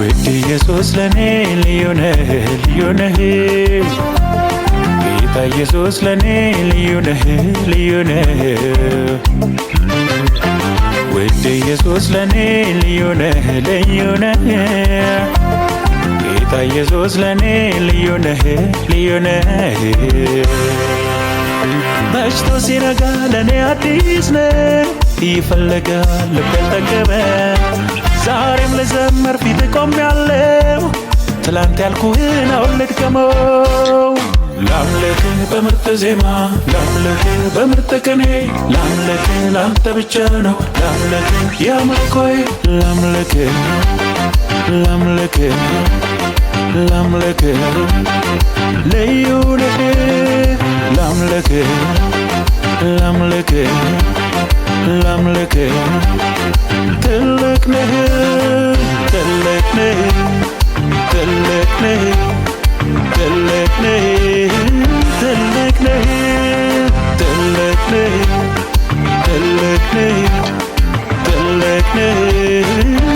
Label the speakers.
Speaker 1: ውድ ኢየሱስ ለኔ ልዩ ነህ ልዩ ነህ ጌታ ኢየሱስ ለኔ ልዩ ነህ ልዩ ነህ ውድ ኢየሱስ ለኔ ልዩ ነህ ልዩ ነህ ጌታ ኢየሱስ ለኔ ልዩ ነህ ልዩ ነህ መሽቶ ሲነጋ ለኔ አዲስ ነህ ይፈልጋል ልቤ አልጠገበ ዛሬም ልዘምር ፊት ቆሜያለሁ ትላንት ያልኩህን አሁን ልድገመው ላምልክህ በምርጥ ዜማ ላምልክህ በምርጥ ቅኔ ላምልክህ ላንተ ብቻ ነው ላምልክህ ያምልኮዬ ላምልክህ ላምልክህ ላምልክህ ልዩ ነህ ላምልክህ ላምልክህ ላምልክህ ትልቅ ነህ ትልቅ ነህ ትልቅ ነህ ትልቅ ነህ ትልቅ ነህ ትልቅ ነህ ትልቅ ነህ ትልቅ ነህ